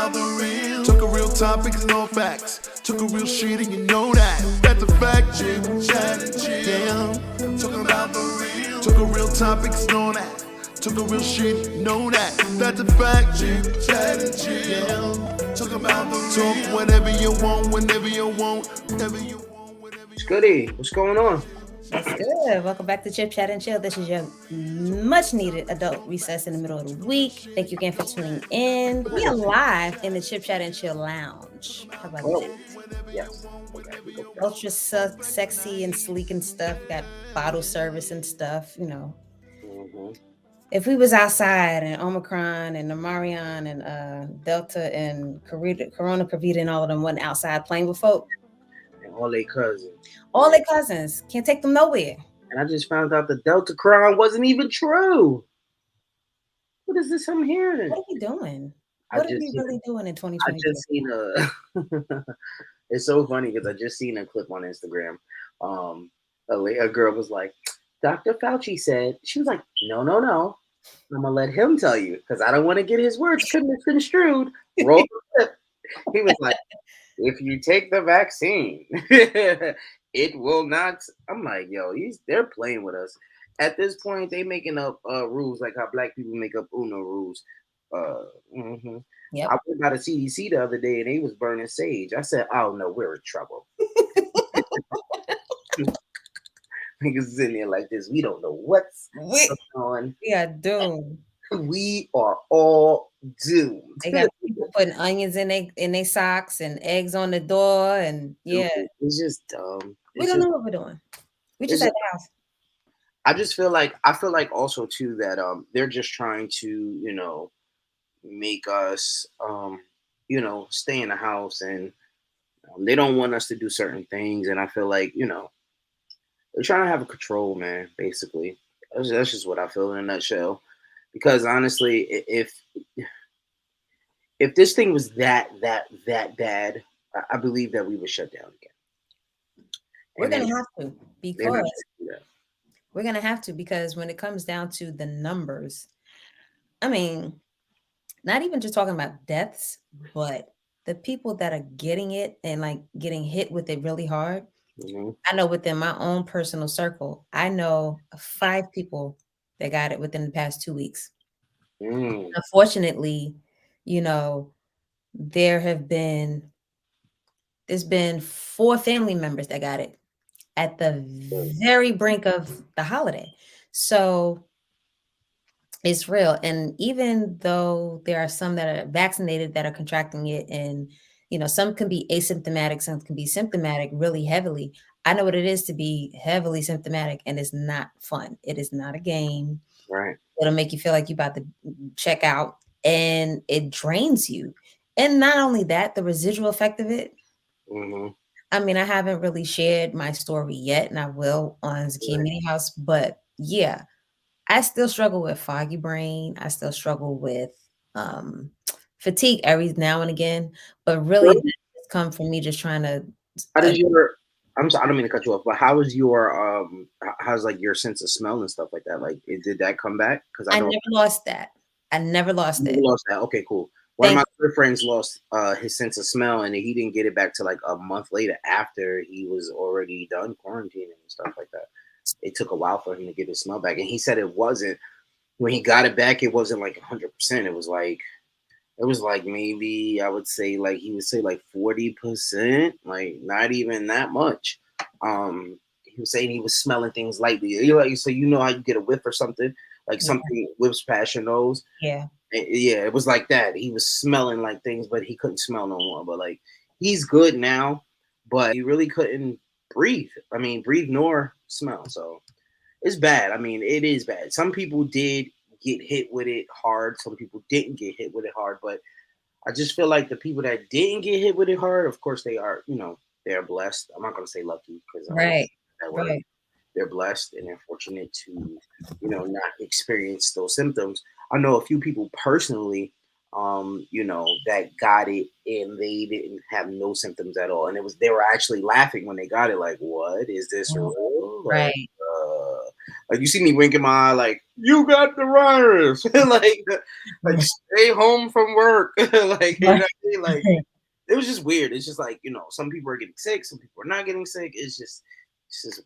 about the real. Talk a real topics, no facts. Talk a real shit and you know that. That's a fact. Chip, chat, and chill. Talk about the real. Talk a real topics, no that. Talk a real shit, you know that. That's a fact. Chip, chat, and chill. Talk about the real. Talk whatever you want, whenever you want, whenever you want, whatever you want. Goody, what's going on? That's good. Welcome back to Chip Chat and Chill. This is your much needed adult recess in the middle of the week. Thank you again for tuning in. We are live in the Chip Chat and Chill lounge. How about that? Yes. Ultra sexy and sleek and stuff. Got bottle service and stuff, you know. Mm-hmm. If we was outside and Omicron and Omarion and Delta and Corona Covid and all of them went outside playing with folk. And all their cousins. All their cousins. Can't take them nowhere. And I just found out the Delta crown wasn't even true. What is this I'm hearing? What are we doing? What are we really doing in 2020? I just seen it's so funny because I just seen a clip on Instagram. A girl was like, Dr. Fauci said, she was like, no. I'm gonna let him tell you because I don't want to get his words misconstrued. Roll the clip. He was like, if you take the vaccine, it will not. I'm like, yo, they're playing with us. At this point, they making up rules like how black people make up UNO rules. Yep. I went by the CDC the other day and they was burning sage. I said, oh no, we're in trouble. Niggas is in there like this. We don't know what's going on. We are doomed. We are all doomed. They got people putting onions in their socks and eggs on the door, and yeah, it's just dumb. We don't know what we're doing. We just at the house. I feel like also too that they're just trying to make us stay in the house, and they don't want us to do certain things, and I feel like they're trying to have a control, man. Basically, that's just what I feel in a nutshell. Because honestly, if this thing was that bad, I believe that we would shut down again. We're gonna have to because when it comes down to the numbers, I mean, not even just talking about deaths, but the people that are getting it and like getting hit with it really hard. Mm-hmm. I know within my own personal circle, I know 5 people that got it within the past 2 weeks. Unfortunately, there's been 4 family members that got it at the very brink of the holiday. So it's real. And even though there are some that are vaccinated that are contracting it, and some can be asymptomatic, some can be symptomatic really heavily. I know what it is to be heavily symptomatic, and it's not fun. It is not a game. Right. It'll make you feel like you're about to check out, and it drains you. And not only that, the residual effect of it. Mm-hmm. I mean, I haven't really shared my story yet, and I will on Zachía Media House. But yeah, I still struggle with foggy brain. I still struggle with fatigue every now and again. But really, it's come from me just trying to. How did your? I'm sorry, I don't mean to cut you off, but how was your how's like your sense of smell and stuff like that? Like, did that come back? Because I never lost that. I never lost it. Lost that. Okay, cool. One of my good friends lost his sense of smell, and he didn't get it back till like a month later after he was already done quarantining and stuff like that. It took a while for him to get his smell back, and he said it wasn't when he got it back. It wasn't like 100%. It was like maybe I would say like he would say like 40%, like not even that much. He was saying he was smelling things lightly. So you know how you get a whiff or something, like something whips past your nose. Yeah. Yeah, it was like that. He was smelling like things, but he couldn't smell no more. But like he's good now, but he really couldn't breathe. I mean, breathe nor smell. So it's bad. I mean, it is bad. Some people did get hit with it hard. Some people didn't get hit with it hard. But I just feel like the people that didn't get hit with it hard, of course, they are, they're blessed. I'm not going to say lucky because they're blessed and they're fortunate to, not experience those symptoms. I know a few people personally, that got it and they didn't have no symptoms at all. And they were actually laughing when they got it. Like, what is this real? Right. Like you see me winking my eye, like you got the virus, like stay home from work, like you know what I mean? Like it was just weird. It's just like some people are getting sick, some people are not getting sick. It's just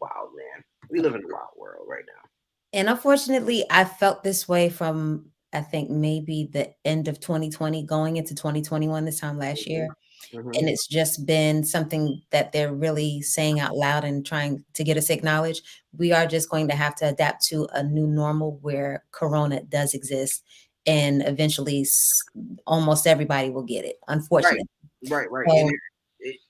wild, man. We live in a wild world right now. And unfortunately, I felt this way from I think maybe the end of 2020 going into 2021 this time last year. Mm-hmm. And it's just been something that they're really saying out loud and trying to get us acknowledged. We are just going to have to adapt to a new normal where Corona does exist. And eventually almost everybody will get it, unfortunately. Right. So, And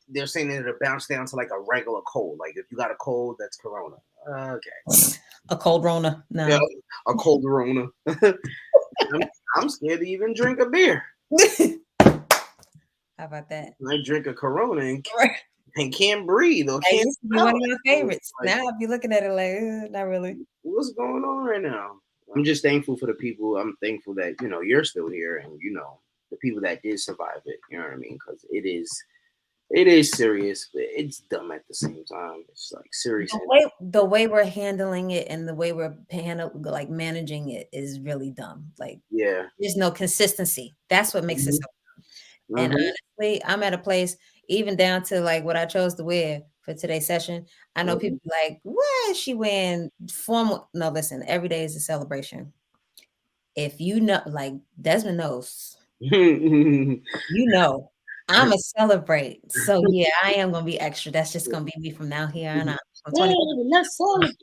they're saying that it'll bounce down to like a regular cold. Like if you got a cold, that's Corona. Okay. A cold Rona. No. Yeah, a cold Rona. I'm scared to even drink a beer. How about that? I drink a Corona and can't breathe or That can't used to be one of my favorites. Like, now I'll be looking at it like, not really. What's going on right now? I'm just thankful for the people. I'm thankful that you're still here, and the people that did survive it. You know what I mean? Because it is serious, but it's dumb at the same time. It's like serious. The way we're handling it and the way we're managing it is really dumb. Like, yeah, there's no consistency. That's what makes it so dumb. And honestly, I'm at a place, even down to like what I chose to wear for today's session. I know people like, what is she wearing formal? No, listen, every day is a celebration. If you know, like Desmond knows, I'm a celebrate. So yeah, I am gonna be extra. That's just gonna be me from now here on out. Let's celebrate.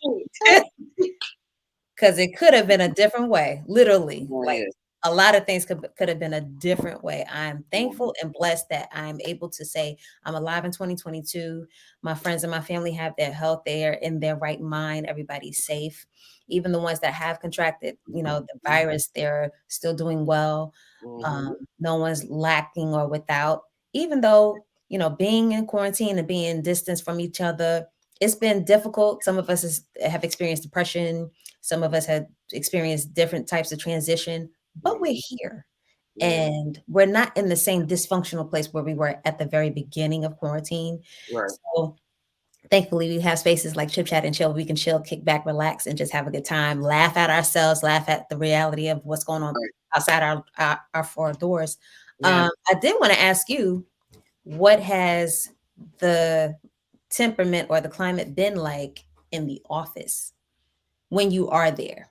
Because it could have been a different way, literally. Like a lot of things could have been a different way. I'm thankful and blessed that I'm able to say I'm alive in 2022. My friends and my family have their health. They are in their right mind. Everybody's safe. Even the ones that have contracted, the virus, they're still doing well. No one's lacking or without. Even though, being in quarantine and being distanced from each other, it's been difficult. Some of us have experienced depression. Some of us have experienced different types of transition, but we're here. And we're not in the same dysfunctional place where we were at the very beginning of quarantine. Right. So thankfully, we have spaces like Chip Chat and Chill. We can chill, kick back, relax, and just have a good time. Laugh at ourselves, laugh at the reality of what's going on outside our four doors. I did want to ask you, what has the temperament or the climate been like in the office when you are there?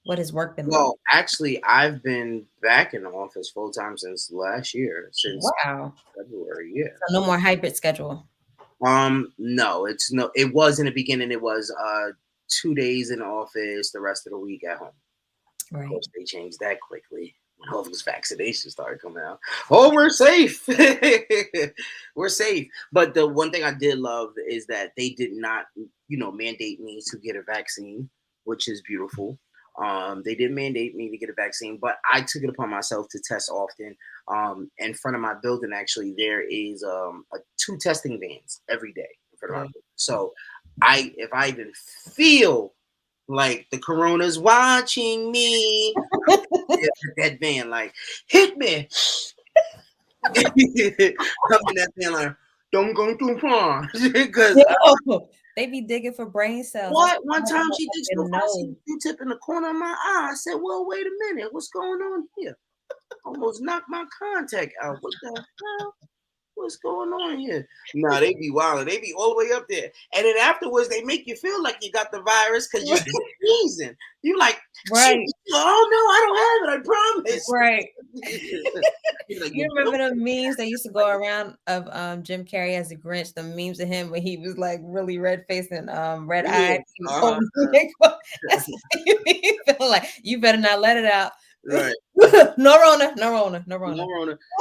What has work been like? Well, actually, I've been back in the office full time since last year, since February. Yeah. So no more hybrid schedule. No, it was in the beginning. It was 2 days in the office, the rest of the week at home. Right. Of course, they changed that quickly when all those vaccinations started coming out. Oh, we're safe. We're safe. But the one thing I did love is that they did not, mandate me to get a vaccine, which is beautiful. They did mandate me to get a vaccine, but I took it upon myself to test often. In front of my building, actually, there is 2 testing vans every day in front of my building. So if I even feel like the corona's watching me, that van like hit me. Come in that van like, don't go too far, because they be digging for brain cells. What? One time she did stuff. I see the Q-tip in the corner of my eye. I said, well, wait a minute. What's going on here? Almost knocked my contact out. What the hell? What's going on here? Nah, they be wild. They be all the way up there. And then afterwards, they make you feel like you got the virus because you're sneezing. You like, right. Oh, no, I don't have it. I promise. Right. You remember the memes that used to go around of Jim Carrey as the Grinch, the memes of him when he was like really red-faced and red-eyed. That's what you feel like. You better not let it out. Right. No Rona.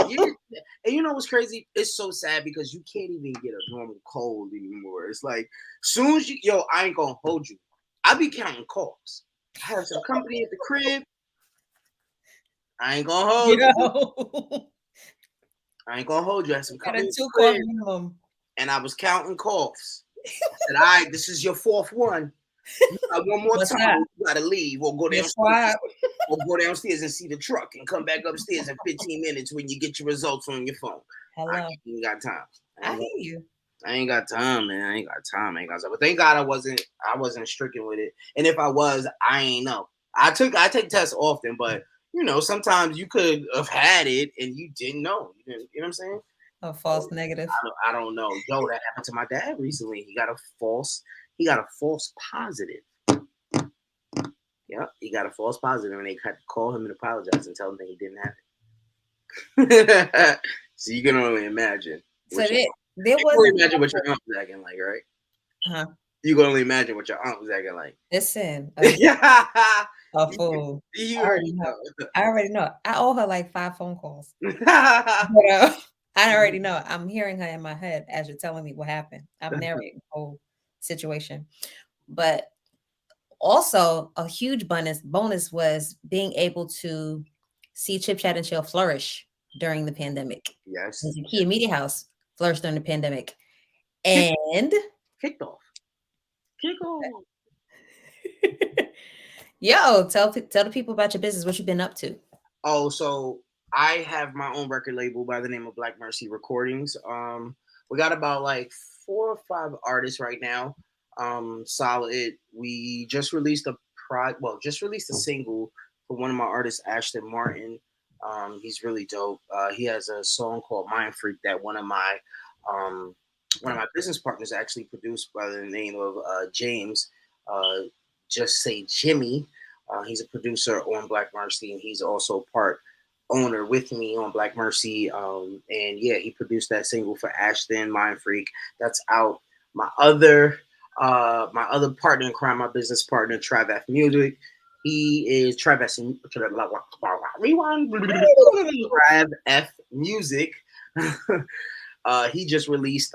And you know what's crazy? It's so sad because you can't even get a normal cold anymore. It's like, soon as I ain't gonna hold you. I be counting coughs. I have some company at the crib. I ain't gonna hold you. I ain't gonna hold you. I had some company at the crib, and I was counting coughs. I said, all right, this is your 4th one. You got one more time, you gotta leave or go downstairs. Or go downstairs and see the truck and come back upstairs in 15 minutes when you get your results on your phone. Hello. You got time. I hear you. I ain't got time, man. I ain't got time. But thank God I wasn't stricken with it. And if I was, I ain't know. I take tests often, but sometimes you could have had it and you didn't know. You know what I'm saying? A false negative. I don't know. Yo, that happened to my dad recently. He got a false positive. Yeah, he got a false positive, and they had to call him and apologize and tell him that he didn't have it. So you can only imagine. So there you can only imagine what your aunt was acting like, right? Huh? You can only imagine what your aunt was acting like. Listen, Yeah, a fool. I already know. I owe her like 5 phone calls. But, I already know. I'm hearing her in my head as you're telling me what happened. I'm narrating the whole situation. But also, a huge bonus was being able to see Chip Chat and Chill flourish during the pandemic. Yes. Zachía Media House flourished during the pandemic. And kicked off. Yo, tell the people about your business, what you've been up to. Oh, so I have my own record label by the name of Black Mercy Recordings. We got about like 4 or 5 artists right now. Solid. We just released a single for one of my artists, Ashton Martin. He's really dope. He has a song called Mind Freak that one of my business partners actually produced by the name of James. Just say Jimmy. He's a producer on Black Mercy, and he's also part owner with me on Black Mercy. And yeah, he produced that single for Ashton, Mind Freak. That's out. My other partner in crime, my business partner, Trav Music. He is Trav F Music. He just released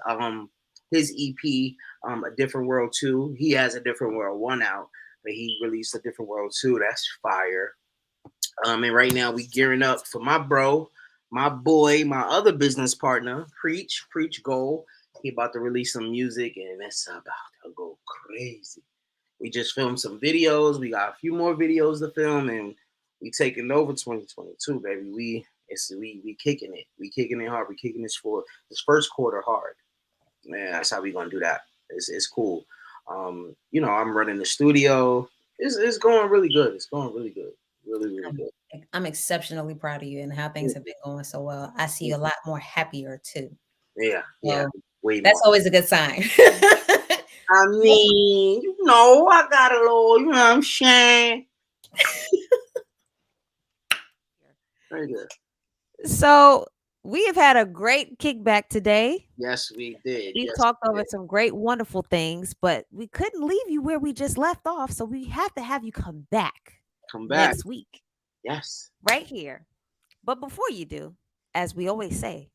his EP, A Different World 2. He has A Different World 1 out, but he released A Different World 2. That's fire. And right now we gearing up for my bro, my boy, my other business partner, Preach Gold. He about to release some music, and it's about to go crazy. We just filmed some videos. We got a few more videos to film, and we taking over 2022, baby. We kicking it. We kicking it hard. We kicking this first quarter hard. Man, that's how we gonna do that. It's cool. I'm running the studio. It's going really good. It's going really good. Really, really good. I'm exceptionally proud of you and how things have been going so well. I see you a lot more happier too. Yeah, yeah. Way That's more. always a good sign. I mean, I got a little, I'm saying. Very good. So we have had a great kickback today. Yes, we did. We talked over some great, wonderful things, but we couldn't leave you where we just left off. So we have to have you come back next week. Yes. Right here. But before you do, as we always say,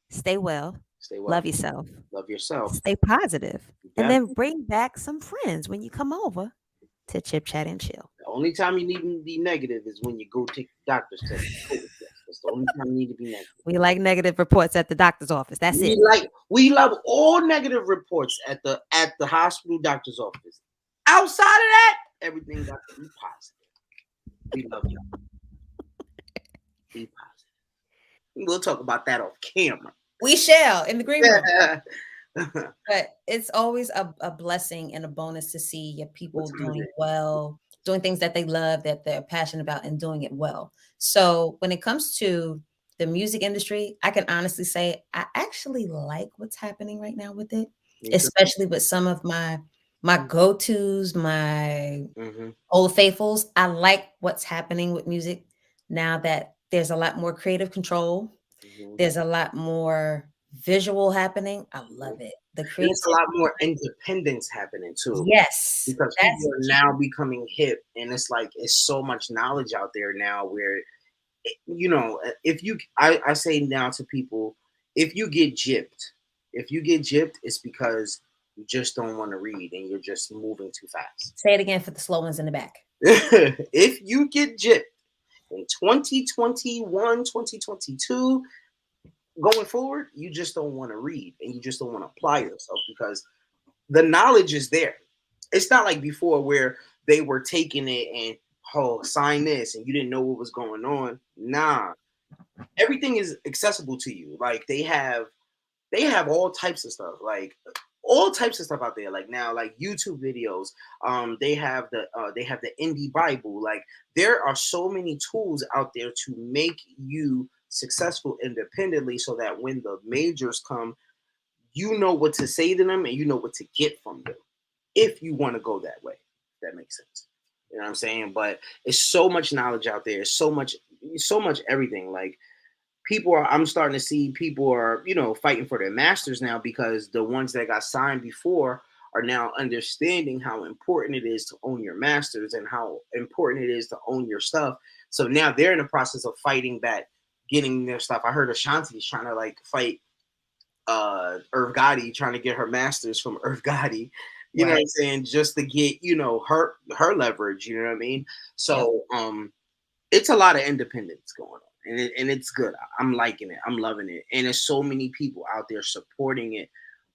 stay well. Love yourself. Love yourself. Stay positive. And then bring back some friends when you come over to Chip Chat and Chill. The only time you need to be negative is when you go take the doctor's test. That's the only time you need to be negative. We like negative reports at the doctor's office. That's it. We love all negative reports at the hospital doctor's office. Outside of that, everything got to be positive. We love y'all. Be positive. We'll talk about that off camera. We shall in the green room. But it's always a blessing and a bonus to see your people doing well, doing things that they love, that they're passionate about, and doing it well. So when it comes to the music industry, I can honestly say I actually like what's happening right now with it, especially with some of my go-tos, my old faithfuls. I like what's happening with music now that there's a lot more creative control. There's a lot more visual happening. I love it. There's a lot more independence happening too. Yes, because people are now becoming hip, and it's so much knowledge out there now. Where, I say now to people, if you get gypped, it's because you just don't want to read and you're just moving too fast. Say it again for the slow ones in the back. If you get gypped in 2021, 2022. Going forward, you just don't want to read and you just don't want to apply yourself because the knowledge is there. It's not like before where they were taking it and sign this and you didn't know what was going on. Nah, everything is accessible to you. Like they have they have all types of stuff, like all types of stuff out there. Like now, like YouTube videos. They have the indie Bible. Like there are so many tools out there to make you successful independently, so that when the majors come, you know what to say to them and you know what to get from them. If you want to go that way, if that makes sense. You know what I'm saying? But it's so much knowledge out there. So much everything. Like I'm starting to see people are, you know, fighting for their masters now, because the ones that got signed before are now understanding how important it is to own your masters and how important it is to own your stuff. So now they're in the process of fighting back, getting their stuff. I heard Ashanti's trying to like fight Irv Gotti, trying to get her masters from Irv Gotti. You know what I'm saying? Just to get, you know, her leverage, you know what I mean? So it's a lot of independence going on. And it's good. I'm liking it. I'm loving it. And there's so many people out there supporting it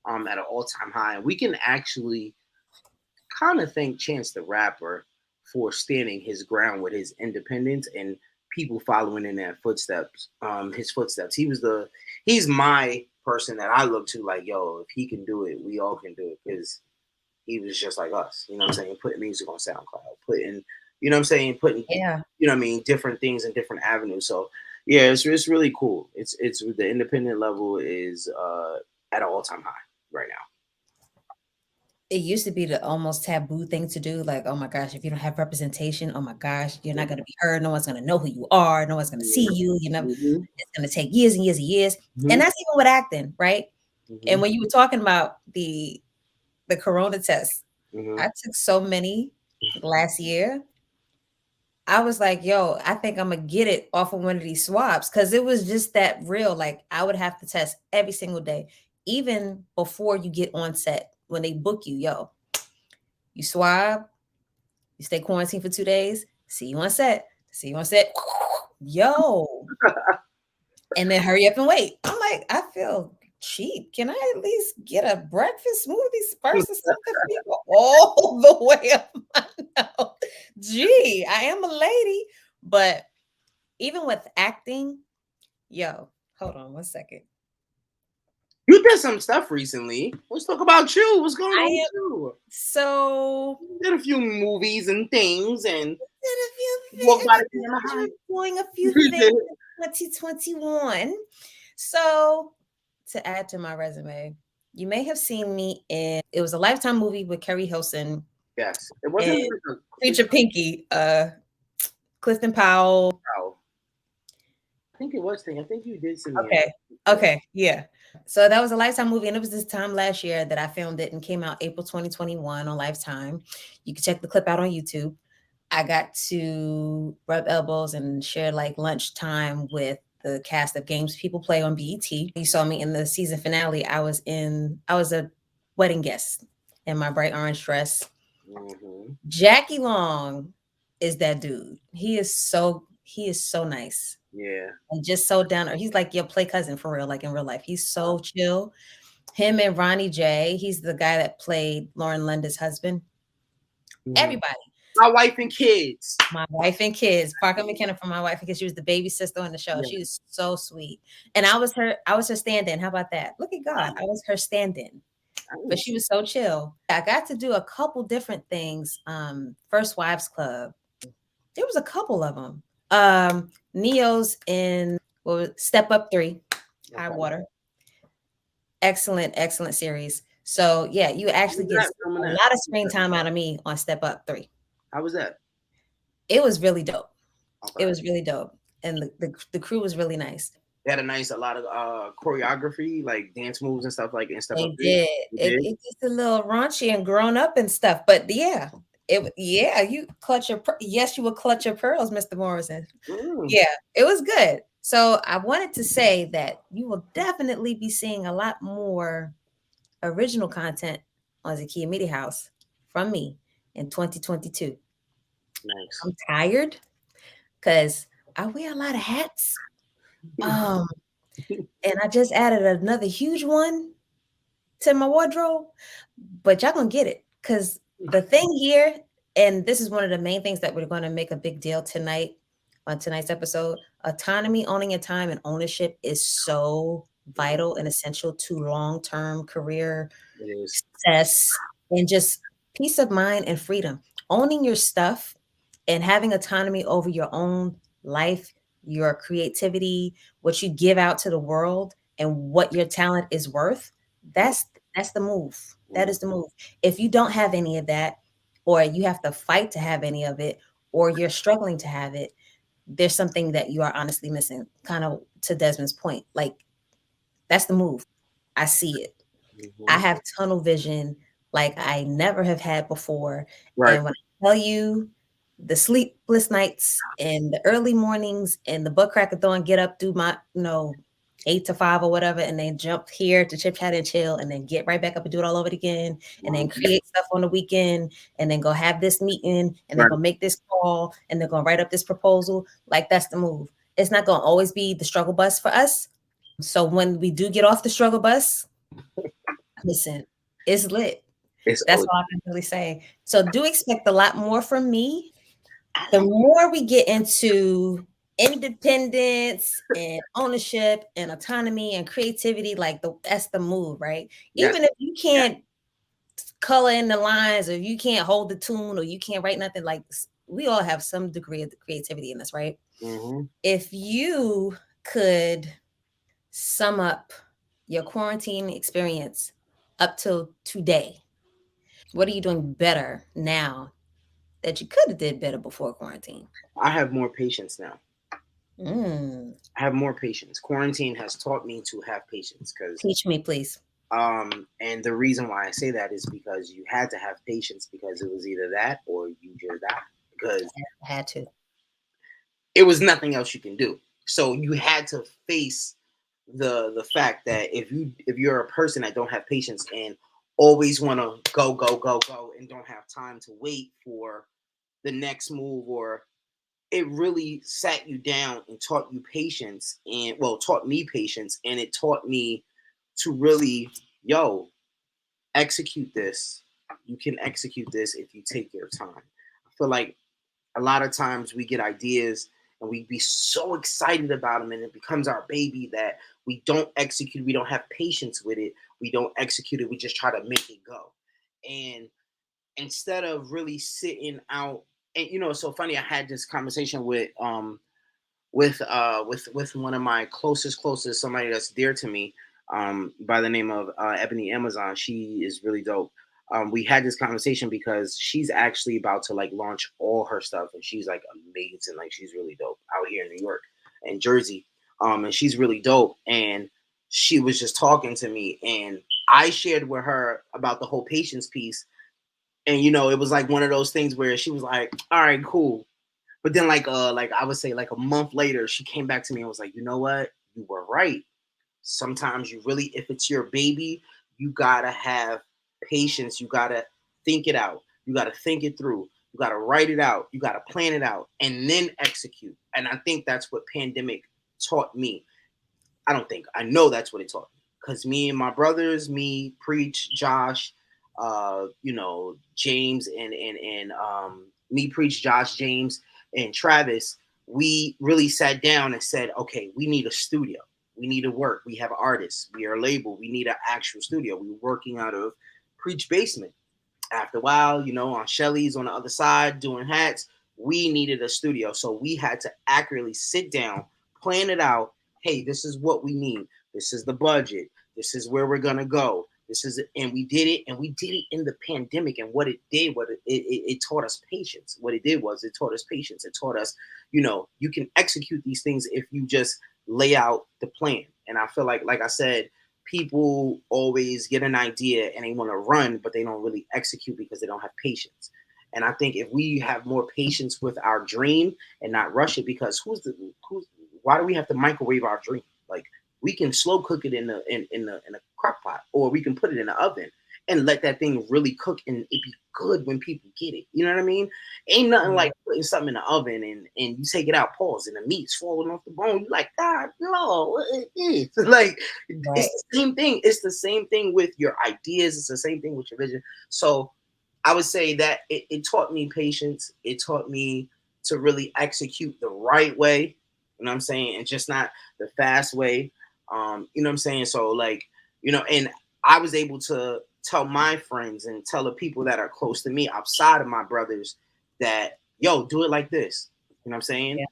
at an all-time high. And we can actually kind of thank Chance the Rapper for standing his ground with his independence and people following in that footsteps, his footsteps. He's my person that I look to, like, yo, if he can do it, we all can do it, because he was just like us, you know what I'm saying? Putting music on SoundCloud, putting, you know what I'm saying? Putting, you know what I mean? Different things in different avenues. So yeah, it's really cool. It's the independent level is at an all-time high right now. It used to be the almost taboo thing to do. Like, oh my gosh, if you don't have representation, oh my gosh, you're not going to be heard. No one's going to know who you are. No one's going to see you. You know, it's going to take years and years and years. And that's even with acting, right? And when you were talking about the corona test, I took so many last year. I was like, yo, I think I'm gonna get it off of one of these swabs, because it was just that real. Like I would have to test every single day, even before you get on set. When they book you, yo, you swab, you stay quarantined for 2 days, see you on set, yo, and then hurry up and wait. I'm like, I feel cheap. Can I at least get a breakfast smoothie first or something? People all the way up my nose. Gee, I am a lady. But even with acting, yo, hold on 1 second. You did some stuff recently. Let's talk about you. What's going on with you? So you did a few movies and things, and doing a few things in 2021. So to add to my resume, you may have seen me in, it was a Lifetime movie with Kerry Hilson. Yes. It wasn't Preacher Pinky, Clifton Powell. I think it was thing. I think you did some. Okay, yeah. So that was a Lifetime movie, and it was this time last year that I filmed it, and came out April 2021 on Lifetime. You can check the clip out on YouTube. I got to rub elbows and share like lunchtime with the cast of Games People Play on BET. You saw me in the season finale. I was a wedding guest in my bright orange dress. Jackie Long is that dude. He is so nice. Yeah. And just so down. He's like your play cousin for real, like in real life. He's so chill. Him and Ronnie J. He's the guy that played Lauren Linda's husband. Everybody. My wife and kids. Parker McKenna from My Wife and Kids. She was the baby sister on the show. She was so sweet. And I was her stand-in. How about that? Look at God. I was her stand-in. But she was so chill. I got to do a couple different things. First Wives Club. There was a couple of them. Neo's in Step Up 3, High Water. Excellent series. So yeah, you actually get a lot of screen time out of me on Step Up 3. How was that? It was really dope. Okay. It was really dope. And the crew was really nice. They had a lot of choreography, like dance moves and stuff like and stuff. They did. It's just a little raunchy and grown up and stuff. But yeah, you clutch your you would clutch your pearls, Mr. Morrison. Yeah, it was good. So I wanted to say that you will definitely be seeing a lot more original content on Zachía Media House from me in 2022. Nice. I'm tired because I wear a lot of hats. And I just added another huge one to my wardrobe, but y'all gonna get it, because the thing here, and this is one of the main things that we're going to make a big deal tonight on tonight's episode, autonomy, owning your time, and ownership is so vital and essential to long-term career It is. success and just peace of mind and freedom. Owning your stuff and having autonomy over your own life, your creativity, what you give out to the world, and what your talent is worth. That's the move. That is the move. If you don't have any of that, or you have to fight to have any of it, or you're struggling to have it, there's something that you are honestly missing. Kind of to Desmond's point, like that's the move. I see it. I have tunnel vision like I never have had before. Right. And when I tell you the sleepless nights and the early mornings and the butt crack of dawn, get up, do my, 8 to 5 or whatever, and then jump here to chip chat and chill, and then get right back up and do it all over again, and then create stuff on the weekend, and then go have this meeting, and then go make this call, and then go write up this proposal. Like that's the move. It's not going to always be the struggle bus for us. So when we do get off the struggle bus, listen, it's lit. That's all I can really say. So do expect a lot more from me. The more we get into independence and ownership and autonomy and creativity, that's the move, right? Yes. Even if you can't color in the lines, or you can't hold the tune, or you can't write nothing, like we all have some degree of creativity in us, right? If you could sum up your quarantine experience up till today, what are you doing better now that you could have did better before quarantine? I have more patience now. I have more patience. Quarantine has taught me to have patience. Teach me, please. And the reason why I say that is because you had to have patience, because it was either that or you just die. Because I had to. It was nothing else you can do. So you had to face the fact that if you're a person that don't have patience and always want to go and don't have time to wait for the next move, or it really sat you down and taught you patience, and taught me patience, and it taught me to really execute this. You can execute this if you take your time. I feel like a lot of times we get ideas and we be so excited about them, and it becomes our baby, that we don't execute. We don't have patience with it. We don't execute it. We just try to make it go. And instead of really sitting out, and it's so funny, I had this conversation with one of my closest, somebody that's dear to me, by the name of Ebony Amazon. She is really dope. We had this conversation because she's actually about to launch all her stuff, and she's amazing. She's really dope out here in New York and Jersey. And she's really dope. And she was just talking to me, and I shared with her about the whole patience piece. And it was one of those things where she was like, all right, cool. But then I would say a month later, she came back to me and was like, you know what? You were right. Sometimes you really, if it's your baby, you gotta have patience. You gotta think it out. You gotta think it through. You gotta write it out. You gotta plan it out and then execute. And I think that's what pandemic taught me. I know that's what it taught me. Because me and my brothers, me, Preach, Josh, James, and me, Preach, Josh, James, and Travis, we really sat down and said, okay, we need a studio. We need to work. We have artists. We are a label. We need an actual studio. We were working out of Preach basement. After a while, on Shelly's on the other side doing hats, we needed a studio. So we had to accurately sit down, plan it out. Hey, this is what we need. This is the budget. This is where we're going to go. And we did it, and we did it in the pandemic. And what it did, it taught us patience. What it did was it taught us patience. It taught us, you can execute these things if you just lay out the plan. And I feel like I said, people always get an idea and they want to run, but they don't really execute because they don't have patience. And I think if we have more patience with our dream and not rush it, because why do we have to microwave our dream? We can slow cook it in a crock pot, or we can put it in the oven and let that thing really cook, and it be good when people get it. You know what I mean? Ain't nothing like putting something in the oven and you take it out, pause, and the meat's falling off the bone. You're like, God, no, what it is. Right. It's the same thing. It's the same thing with your ideas. It's the same thing with your vision. So I would say that it taught me patience. It taught me to really execute the right way. You know what I'm saying? And just not the fast way. You know what I'm saying? So like, you know, and I was able to tell my friends and tell the people that are close to me outside of my brothers that, yo, do it like this. You know what I'm saying? Yeah.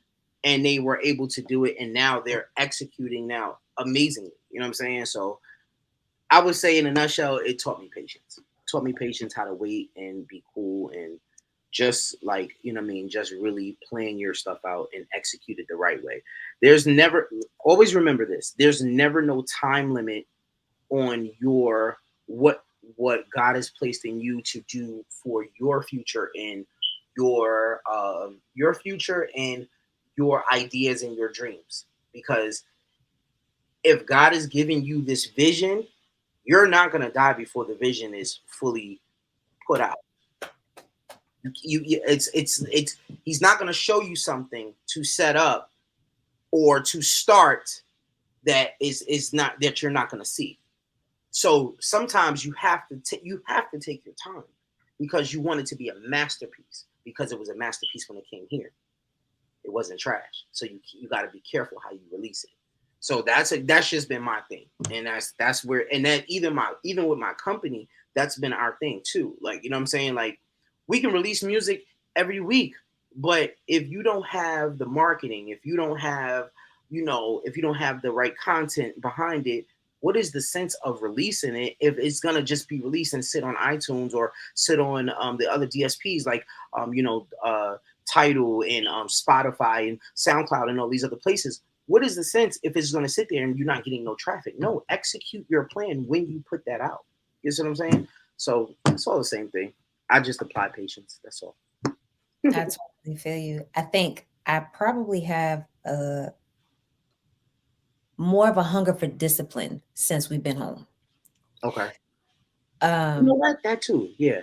And they were able to do it, and now they're executing now amazingly. You know what I'm saying? So I would say in a nutshell, it taught me patience. It taught me patience, how to wait and be cool and just like, you know what I mean, just really plan your stuff out and execute it the right way. There's never, always remember this, there's never no time limit on your what God has placed in you to do for your future and your future and your ideas and your dreams. Because if God is giving you this vision, you're not gonna die before the vision is fully put out. It's he's not gonna show you something to set up or to start that is not that you're not gonna see. So sometimes you have to take your time because you want it to be a masterpiece, because it was a masterpiece when it came here. It wasn't trash. So you got to be careful how you release it. So that's just been my thing, and that's where, and that even with my company, that's been our thing too. Like, you know what I'm saying? Like, we can release music every week, but if you don't have the marketing, if you don't have, you know, if you don't have the right content behind it, what is the sense of releasing it if it's gonna just be released and sit on iTunes or sit on the other DSPs like Tidal and Spotify and SoundCloud and all these other places? What is the sense if it's gonna sit there and you're not getting no traffic? No, execute your plan when you put that out. You see what I'm saying? So it's all the same thing. I just apply patience. That's all. I totally feel you. I think I probably have more of a hunger for discipline since we've been home. Okay. You know what? That too. Yeah.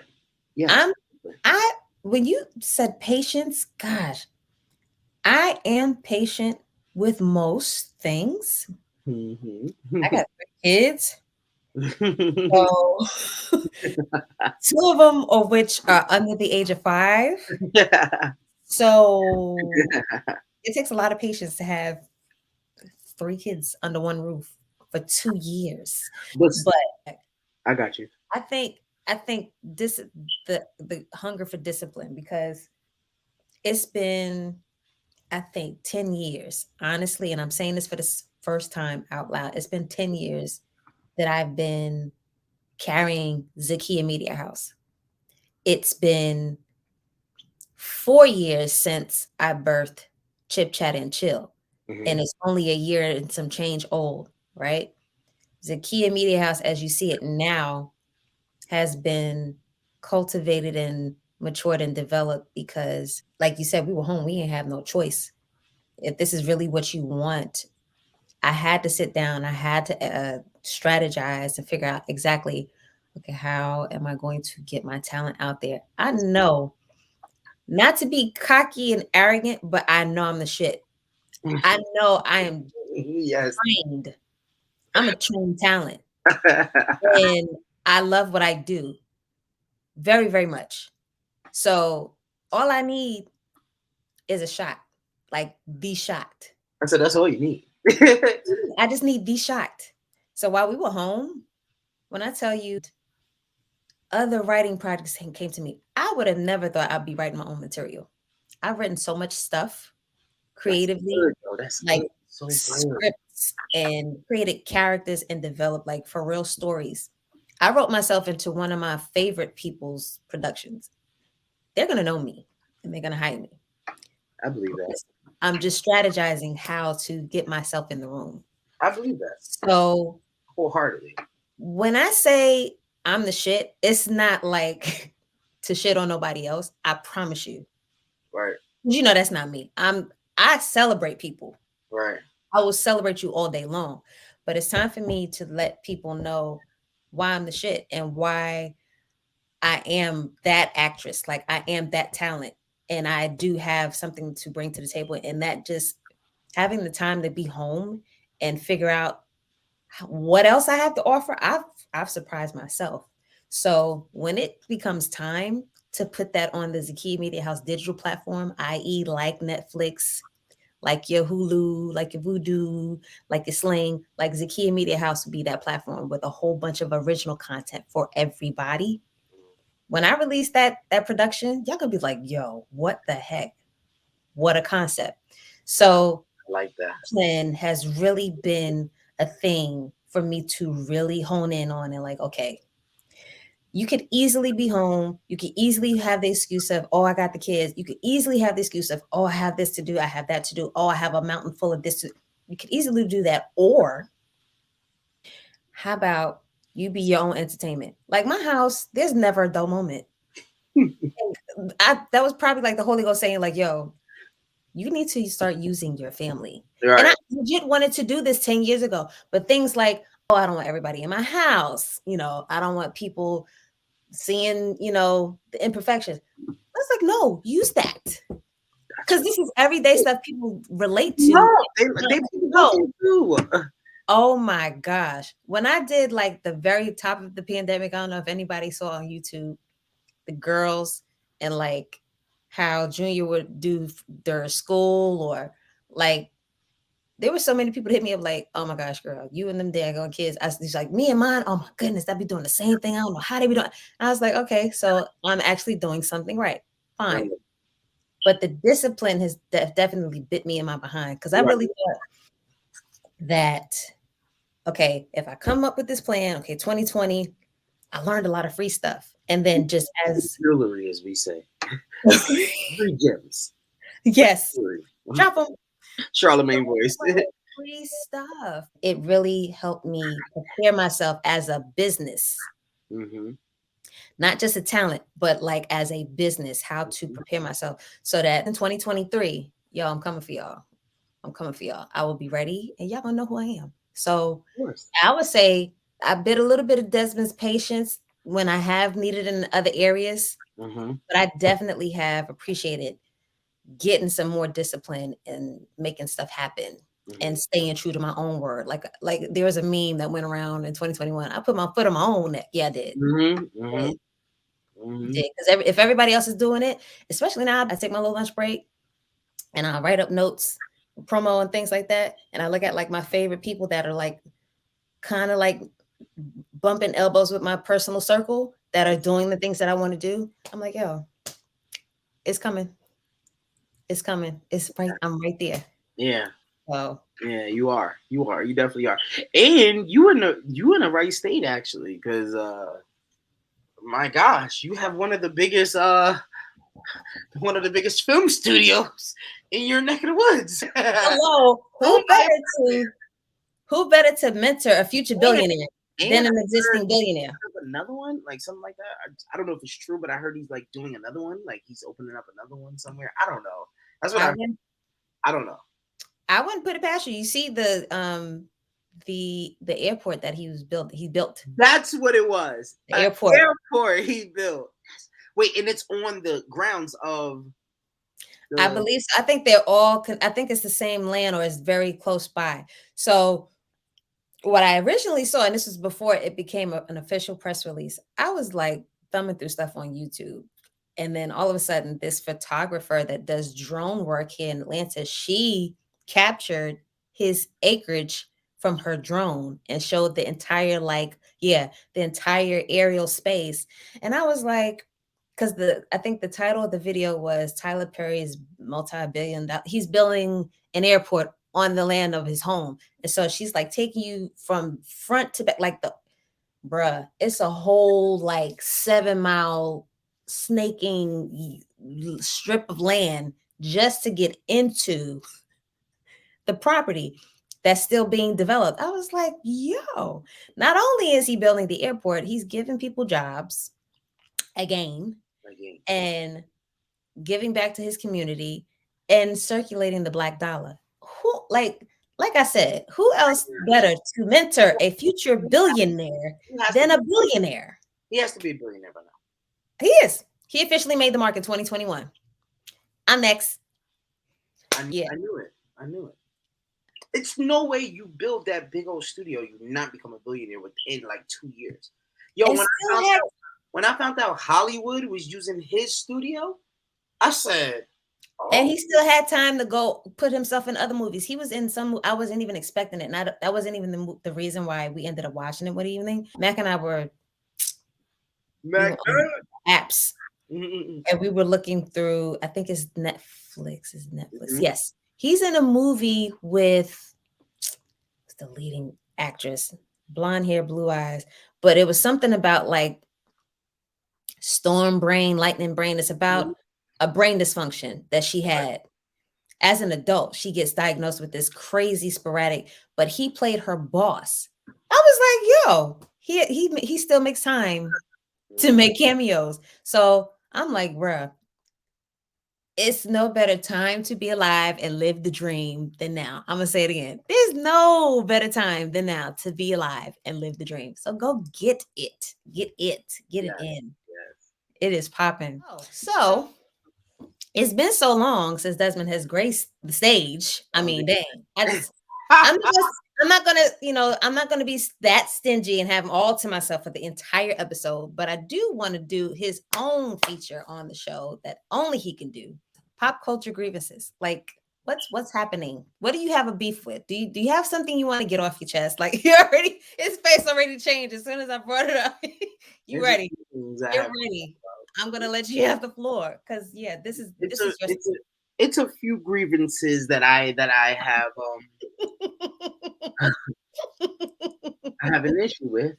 Yeah. When you said patience, gosh, I am patient with most things. Mm-hmm. I got 3 kids. So 2 of them of which are under the age of 5. So it takes a lot of patience to have 3 kids under one roof for 2 years. But I got you. I think this the hunger for discipline, because it's been, I think, 10 years, honestly, and I'm saying this for the first time out loud. It's been 10 years that I've been carrying Zachía Media House. It's been 4 years since I birthed Chip Chat and Chill. Mm-hmm. And it's only a year and some change old, right? Zachía Media House, as you see it now, has been cultivated and matured and developed because, like you said, we were home. We didn't have no choice. If this is really what you want, I had to sit down. I had to strategize and figure out exactly, okay, how am I going to get my talent out there? I know, not to be cocky and arrogant, but I know I'm the shit. I know I am trained. I'm a trained talent. And I love what I do very, very much. So all I need is a shot, like the shot. I said, that's all you need. I just need the shot. So while we were home, when I tell you other writing projects came to me, I would have never thought I'd be writing my own material. I've written so much stuff creatively, that's like so scripts, and created characters and developed like for real stories. I wrote myself into one of my favorite people's productions. They're going to know me and they're going to hire me. I believe that. I'm just strategizing how to get myself in the room. I believe that. So wholeheartedly. When I say I'm the shit, it's not like to shit on nobody else. I promise you. Right. You know, that's not me. I celebrate people. Right. I will celebrate you all day long. But it's time for me to let people know why I'm the shit and why I am that actress. Like, I am that talent. And I do have something to bring to the table. And that just having the time to be home and figure out what else I have to offer, I've surprised myself. So when it becomes time to put that on the Zachía Media House digital platform, i.e. like Netflix, like your Hulu, like your Voodoo, like your Sling, like Zachía Media House would be that platform with a whole bunch of original content for everybody. When I release that production, y'all gonna be like, yo, what the heck? What a concept. So I like that. plan has really been a thing for me to really hone in on and like, okay, you could easily be home. You could easily have the excuse of, oh, I got the kids. You could easily have the excuse of, oh, I have this to do. I have that to do. Oh, I have a mountain full of this. You could easily do that. Or how about you be your own entertainment? Like my house, there's never a dull moment. That was probably like the Holy Ghost saying like, yo, you need to start using your family. Right. And I legit wanted to do this 10 years ago, but things like, oh, I don't want everybody in my house. You know, I don't want people seeing, you know, the imperfections. I was like, no, use that. Because this is everyday stuff people relate to. No, they too. Oh my gosh. When I did like the very top of the pandemic, I don't know if anybody saw on YouTube, the girls and like how Junior would do their school or like there were so many people that hit me up like, oh my gosh, girl, you and them daggone kids. I was like, me and mine, oh my goodness, I'd be doing the same thing. I don't know how they be doing. I was like, okay, so I'm actually doing something right. Fine. Right. But the discipline has definitely bit me in my behind because I really thought that, okay, if I come up with this plan, okay, 2020, I learned a lot of free stuff. And then just as jewelry, as we say, free gems. Yes. Drop them. Charlemagne voice. Free stuff. It really helped me prepare myself as a business. Mm-hmm. Not just a talent, but like as a business, how to prepare myself so that in 2023, yo, I'm coming for y'all. I'm coming for y'all. I will be ready and y'all gonna know who I am. So I would say I bit a little bit of Desmond's patience when I have needed in other areas, but I definitely have appreciated getting some more discipline and making stuff happen and staying true to my own word. Like there was a meme that went around in 2021. I put my foot on my own neck. Yeah, I did. Because if everybody else is doing it, especially now, I take my little lunch break and I write up notes, promo and things like that. And I look at like my favorite people that are like kind of like bumping elbows with my personal circle that are doing the things that I want to do. I'm like, yo, it's coming. It's coming. It's right. I'm right there. Yeah. Oh. Yeah, you are. You definitely are. And you in the right state actually, because my gosh, you have one of the biggest film studios in your neck of the woods. Hello. Who better to mentor a future billionaire than an existing billionaire? Another one, like something like that. I don't know if it's true, but I heard he's like doing another one. Like he's opening up another one somewhere. I don't know. That's what I don't know. I wouldn't put it past you. You see the airport that he built. That's what it was. The airport he built. Wait, and it's on the grounds of. I believe so. I think they're all. I think it's the same land or it's very close by. So. What I originally saw, and this was before it became an official press release, I was like thumbing through stuff on YouTube. And then all of a sudden, this photographer that does drone work here in Atlanta, she captured his acreage from her drone and showed the entire, the entire aerial space. And I was like, because I think the title of the video was Tyler Perry's multi-billion-dollar, he's building an airport on the land of his home. And so she's like taking you from front to back, like it's a whole 7-mile snaking strip of land just to get into the property that's still being developed. I was like, yo, not only is he building the airport, he's giving people jobs again. And giving back to his community and circulating the Black dollar. Who, like I said, who else better to mentor a future billionaire than a billionaire? He has to be a billionaire by now. He is. He officially made the mark in 2021. I'm next. I knew it. It's no way you build that big old studio, you not become a billionaire within 2 years. Yo, when I found out Hollywood was using his studio, I said, And he still had time to go put himself in other movies. He was in some. I wasn't even expecting it. And that wasn't even the reason why we ended up watching it one evening. Mac and I were on apps, and we were looking through. I think it's Netflix. Yes, he's in a movie with the leading actress, blonde hair, blue eyes. But it was something about like storm brain, lightning brain. It's about a brain dysfunction that she had. As an adult, she gets diagnosed with this crazy sporadic, but he played her boss. I was like, yo, he still makes time to make cameos. So I'm like, bruh, it's no better time to be alive and live the dream than now. I'm gonna say it again. There's no better time than now to be alive and live the dream. So go get it. Get it in. Yes. It is popping. So it's been so long since Desmond has graced the stage. I mean, dang. I'm not gonna be that stingy and have him all to myself for the entire episode, but I do want to do his own feature on the show that only he can do. Pop Culture Grievances. Like, what's happening? What do you have a beef with? Do you have something you want to get off your chest? Like, his face already changed as soon as I brought it up. You're ready. You're ready. I'm gonna let you have the floor because it's a few grievances that I have I have an issue with.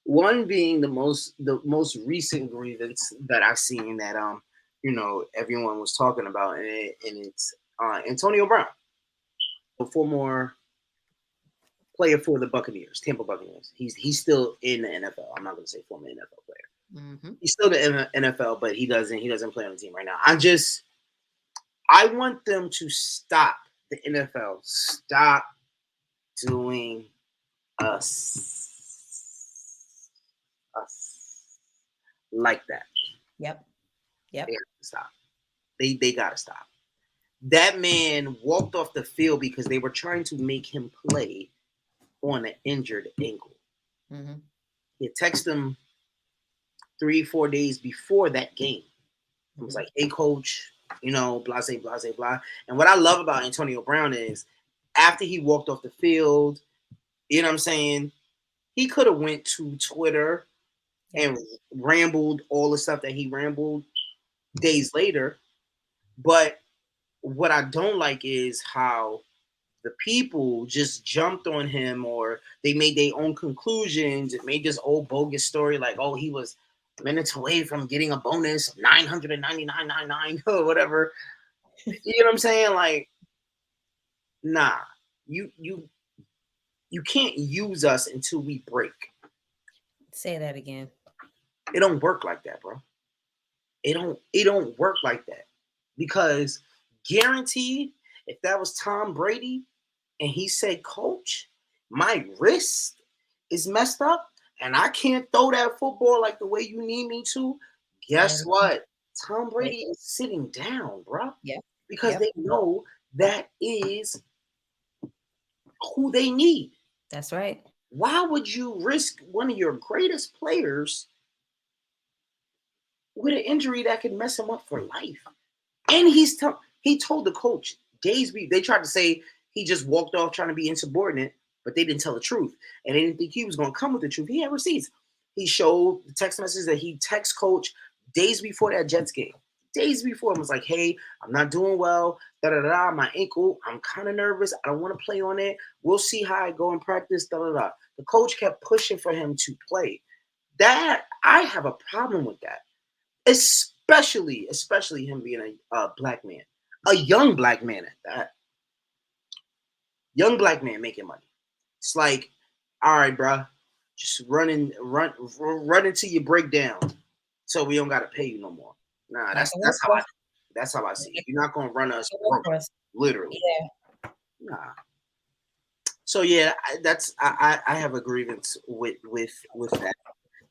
One being the most recent grievance that I've seen that everyone was talking about, and it's Antonio Brown, a former player for the Buccaneers, Tampa Buccaneers. He's still in the NFL. I'm not going to say former NFL player. He's still in the NFL, but he doesn't play on the team right now. I want them to stop, the NFL stop doing us like that. Yep. They have to stop. They gotta stop. That man walked off the field because they were trying to make him play on an injured ankle. He texted him 3-4 days before that game. It was like, hey, coach, blah, blah, blah, blah. And what I love about Antonio Brown is after he walked off the field, you know what I'm saying, he could have went to Twitter and rambled all the stuff that he rambled days later. But what I don't like is how the people just jumped on him, or they made their own conclusions and made this old bogus story like, oh, he was minutes away from getting a bonus of $999.99 or whatever. You know what I'm saying? Like, nah, you can't use us until we break. Say that again. It don't work like that, bro. It don't work like that. Because guaranteed, if that was Tom Brady and he said, coach, my wrist is messed up and I can't throw that football like the way you need me to, guess what? Tom Brady is sitting down, bro. Yeah. Because they know that is who they need. That's right. Why would you risk one of your greatest players with an injury that could mess him up for life? And he told the coach days they tried to say he just walked off trying to be insubordinate, but they didn't tell the truth. And they didn't think he was going to come with the truth. He had receipts. He showed the text messages that he text coach days before that Jets game. Days before, it was like, hey, I'm not doing well. My ankle, I'm kind of nervous. I don't want to play on it. We'll see how I go in practice. The coach kept pushing for him to play. That, I have a problem with that. Especially him being a black man. A young black man at that. Young black man making money. It's like, all right, bro, just run until you break down, so we don't gotta pay you no more. Nah, that's how I see it. You're not gonna run us broke, literally. Yeah. Nah. So yeah, I have a grievance with that.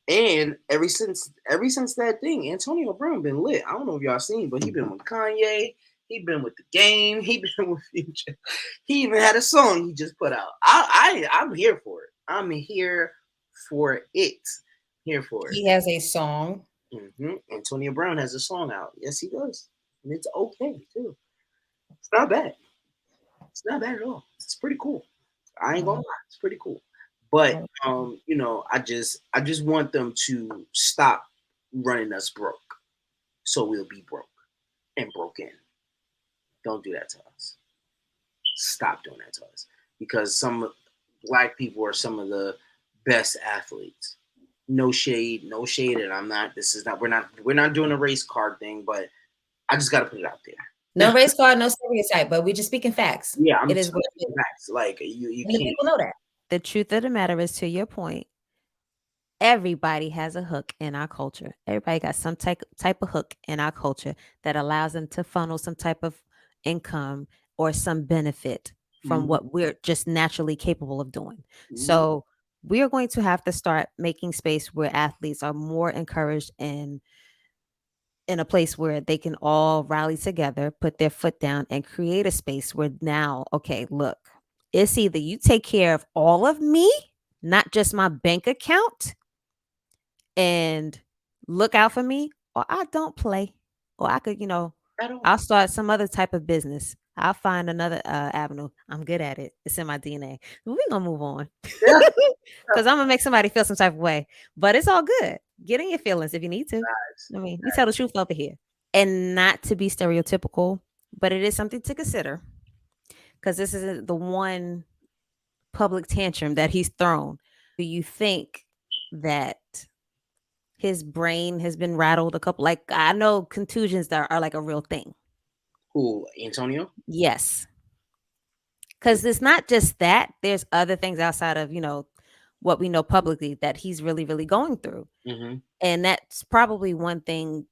And ever since that thing, Antonio Brown been lit. I don't know if y'all seen, but he been with Kanye. He been with the Game. He been with Future. He even had a song he just put out. I'm here for it. I'm here for it. Here for it. He has a song. Antonio Brown has a song out. Yes, he does. and it's okay too. It's not bad. It's not bad at all. It's pretty cool. I ain't gonna lie, it's pretty cool. But I just want them to stop running us broke, so we'll be broke and broken. Don't do that to us. Stop doing that to us, because some black people are some of the best athletes. No shade, and I'm not. This is not. We're not doing a race card thing, but I just got to put it out there. No race card, no stereotype, but we're just speaking facts. Yeah, I'm it is what speaking facts. Like you and can't. the people know that. The truth of the matter is, to your point, everybody has a hook in our culture. Everybody got some type of hook in our culture that allows them to funnel some type of income or some benefit from what we're just naturally capable of doing. So we are going to have to start making space where athletes are more encouraged and in a place where they can all rally together, put their foot down, and create a space where now, okay, look, it's either you take care of all of me, not just my bank account, and look out for me, or I don't play, or I could, I'll start some other type of business. I'll find another avenue. I'm good at it. It's in my DNA. We're gonna move on because I'm gonna make somebody feel some type of way, but it's all good. Get in your feelings if you need to. I mean, we tell the truth over here, and not to be stereotypical, but it is something to consider because this isn't the one public tantrum that he's thrown. Do you think that his brain has been rattled a couple? Like, I know contusions that are like a real thing. Who, Antonio? Yes. Because it's not just that. There's other things outside of, what we know publicly that he's really, really going through. And that's probably one thing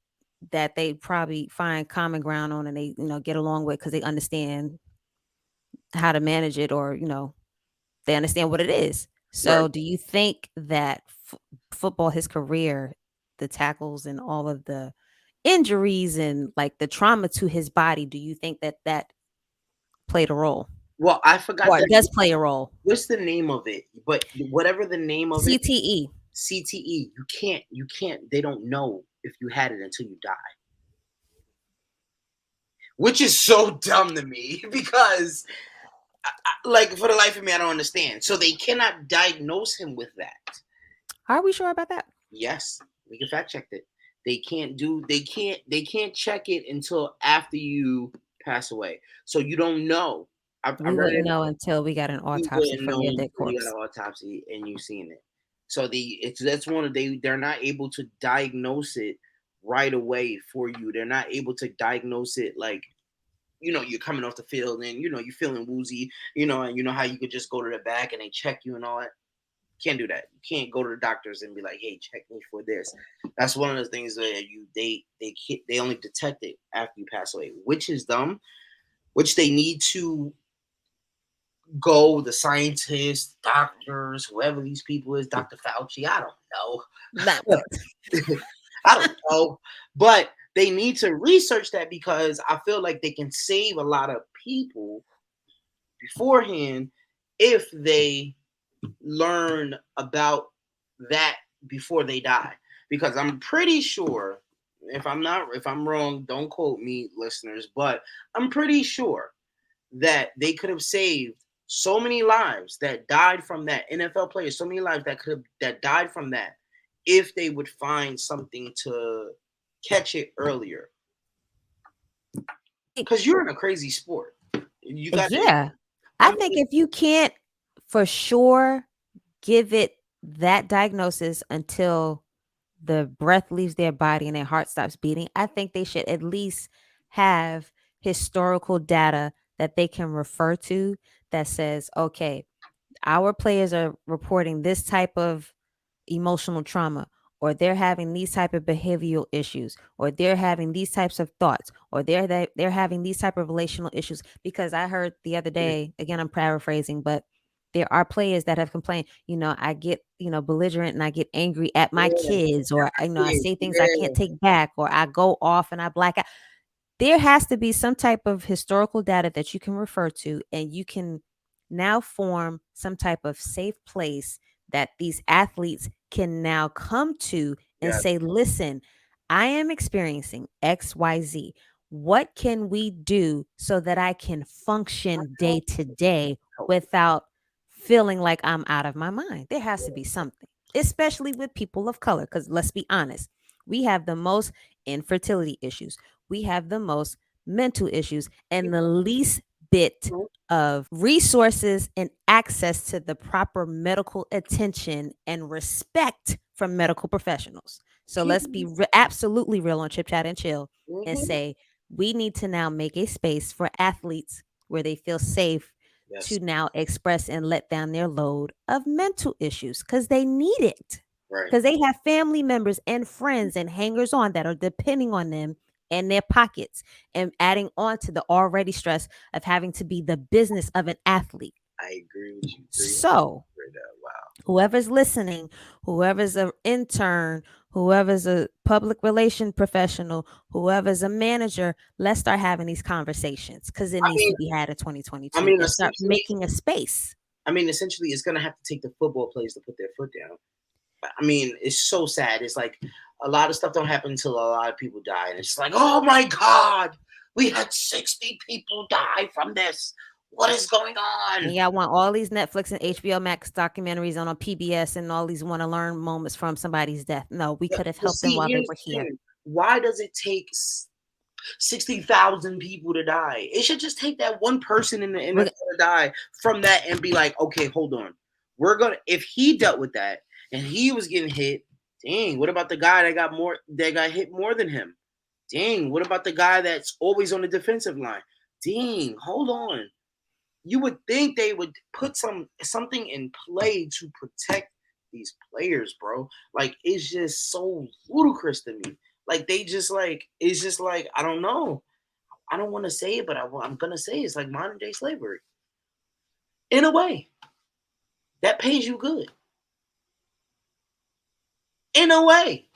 that they probably find common ground on and they, get along with because they understand how to manage it or, they understand what it is. So right. Do you think that football, his career, the tackles and all of the injuries and like the trauma to his body, do you think that played a role? Well, I forgot. Or it does play a role. What's the name of it? But whatever the name of CTE. CTE. You can't. They don't know if you had it until you die. Which is so dumb to me because, like, for the life of me, I don't understand. So they cannot diagnose him with that. Are we sure about that? Yes, we can fact check it. They can't check it until after you pass away. So you don't know. We wouldn't know until we got an autopsy from your dead corpse. You got an autopsy and you seen it. So that's one of they're not able to diagnose it right away for you. They're not able to diagnose it like, you're coming off the field and you're feeling woozy, and you know how you could just go to the back and they check you and all that. Can't do that. You can't go to the doctors and be like, hey, check me for this. That's one of the things that they only detect it after you pass away, which is dumb, which they need to go, the scientists, doctors, whoever these people is, Dr. Fauci, I don't know. I don't know. But they need to research that because I feel like they can save a lot of people beforehand if they learn about that before they die. Because I'm pretty sure, if I'm wrong, don't quote me, listeners, but I'm pretty sure that they could have saved so many lives that died from that. NFL players, so many lives that died from that if they would find something to catch it earlier. Because you're in a crazy sport. I think if you can't for sure give it that diagnosis until the breath leaves their body and their heart stops beating, I think they should at least have historical data that they can refer to that says, okay, our players are reporting this type of emotional trauma, or they're having these type of behavioral issues, or they're having these types of thoughts, or they're having these type of relational issues. Because I heard the other day, again, I'm paraphrasing, but there are players that have complained, I get, belligerent and I get angry at my kids, or, I say things I can't take back, or I go off and I black out. There has to be some type of historical data that you can refer to, and you can now form some type of safe place that these athletes can now come to and say, listen, I am experiencing XYZ. what can we do so that I can function day to day without feeling like I'm out of my mind? There has to be something, especially with people of color, because let's be honest, we have the most infertility issues, we have the most mental issues, and the least bit of resources and access to the proper medical attention and respect from medical professionals. So let's be absolutely real on Chip Chat and Chill and say we need to now make a space for athletes where they feel safe to now express and let down their load of mental issues because they need it. Because they have family members and friends and hangers on that are depending on them and their pockets and adding on to the already stress of having to be the business of an athlete. I agree with you. So, whoever's listening, whoever's an intern, whoever's a public relation professional, whoever's a manager, let's start having these conversations because it needs to be had in 2022. And start making a space. I mean, essentially, it's going to have to take the football players to put their foot down. I mean, it's so sad. It's like a lot of stuff don't happen until a lot of people die. And it's like, oh my God, we had 60 people die from this. What is going on? And y'all want all these Netflix and HBO Max documentaries on PBS and all these want to learn moments from somebody's death. No, we could have helped them while they were here. Why does it take 60,000 people to die? It should just take that one person in the NFL to die from that and be like, okay, hold on. If he dealt with that and he was getting hit, dang, what about the guy that got hit more than him? Dang, what about the guy that's always on the defensive line? Dang, hold on. You would think they would put something in play to protect these players, bro. Like, it's just so ludicrous to me. Like, it's just like, I don't know. I don't want to say it, but I'm going to say it's like modern day slavery. In a way. That pays you good. In a way.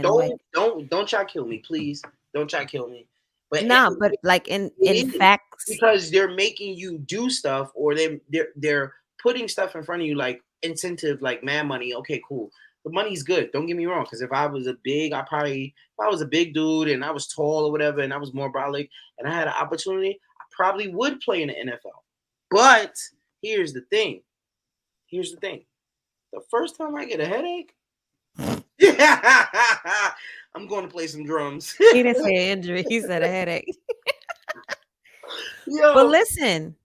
Don't try to kill me, please. Don't try to kill me. But but like in facts, because they're making you do stuff, or they're putting stuff in front of you like incentive, like mad money. Okay, cool. The money's good. Don't get me wrong. Because if I was a big dude and I was tall or whatever, and I was more brolic and I had an opportunity, I probably would play in the NFL. But here's the thing. The first time I get a headache, I'm going to play some drums. He didn't say an injury. He said a headache. But listen,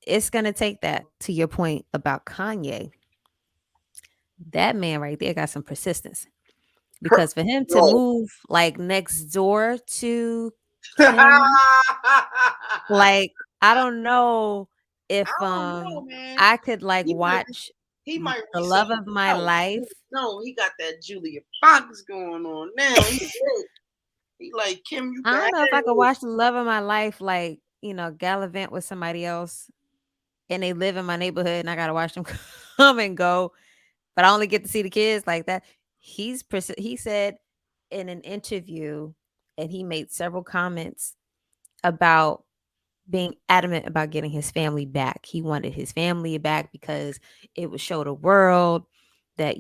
it's going to take that to your point about Kanye. That man right there got some persistence. Because for him to move like next door to Kim, like, I don't know if I could like watch he might The Love of My Life. No, he got that Julia Fox going on now. He like, Kim, you I don't know if I could watch The Love of My Life, like, gallivant with somebody else and they live in my neighborhood and I got to watch them come and go, but I only get to see the kids like that. He said in an interview, and he made several comments about being adamant about getting his family back. He wanted his family back because it would show the world that,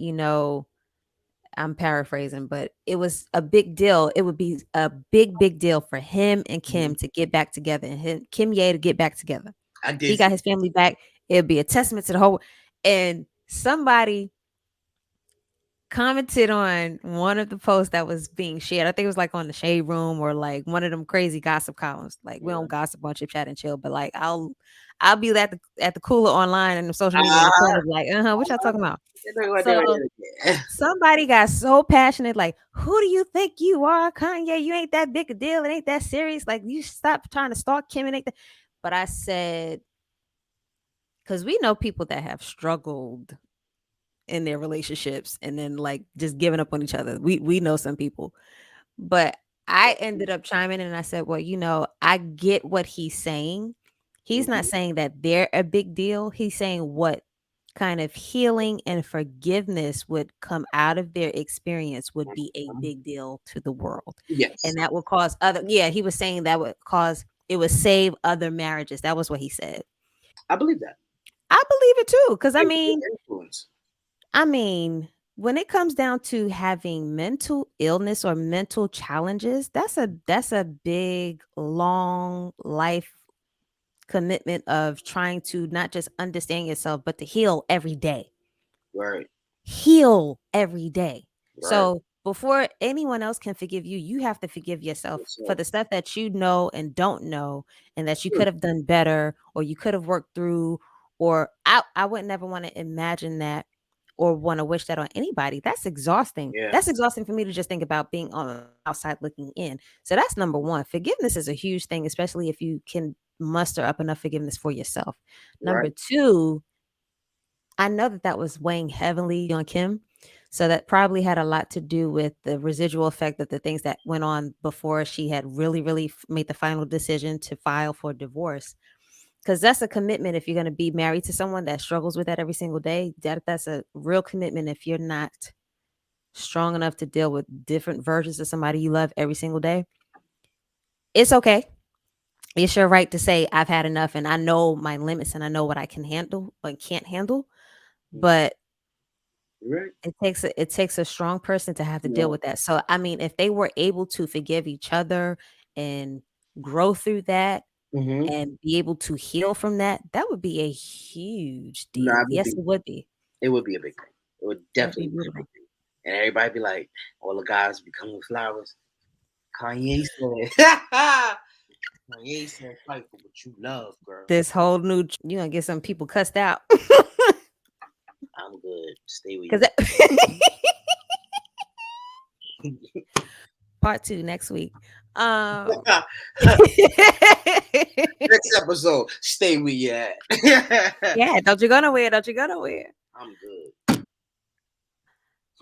I'm paraphrasing, but it was a big deal. It would be a big deal for him and Kim to get back together, and Kim Ye to get back together. He got his family back. It'd be a testament to the whole. And somebody commented on one of the posts that was being shared. I think it was like on the Shade Room or like one of them crazy gossip columns. Like, we don't gossip on Chip Chat and Chill, but like I'll be at the cooler online and the social media in the corner, like, what y'all talking about? So somebody got so passionate, like, who do you think you are, Kanye? You ain't that big a deal. It ain't that serious. Like, you stop trying to stalk Kim and ain't that. But I said, because we know people that have struggled in their relationships and then like just giving up on each other. We know some people, but I ended up chiming in and I said, well, I get what he's saying. He's not saying that they're a big deal. He's saying what kind of healing and forgiveness would come out of their experience would be a big deal to the world. Yes. And that would cause he was saying that it would save other marriages. That was what he said. I believe that. I believe it too. Because I mean, when it comes down to having mental illness or mental challenges, that's a big, long life commitment of trying to not just understand yourself, but to heal every day. Right. Heal every day. Right. So before anyone else can forgive you, you have to forgive yourself for So, the stuff that you know and don't know, and that you could have done better, or you could have worked through, or I would never want to imagine that or want to wish that on anybody. That's exhausting. yeah. That's exhausting for me to just think about being on the outside looking in. So that's number one. Forgiveness is a huge thing, especially if you can muster up enough forgiveness for yourself. Number Right. two, I know that that was weighing heavily on Kim. So that probably had a lot to do with the residual effect of the things that went on before she had really, really made the final decision to file for divorce. Because that's a commitment if you're going to be married to someone that struggles with that every single day. That's a real commitment if you're not strong enough to deal with different versions of somebody you love every single day. It's okay. It's your right to say, I've had enough and I know my limits and I know what I can handle and can't handle. But Right. it takes a strong person to have to deal Yeah. with that. So I mean, if they were able to forgive each other and grow through that Mm-hmm. and be able to heal from that, that would be a huge No, deal. Yes, it would be. it would be a big thing. It would It would be definitely be a big beautiful. thing. And everybody be like, all the guys be coming with flowers. Kanye said, Kanye said, fight for what you love, girl. This whole new, you're gonna get some people cussed out. I'm good. Stay with Because you. part 2 next week. Um, Next episode, stay with you at. yeah, don't you go nowhere. Don't you go nowhere. I'm good.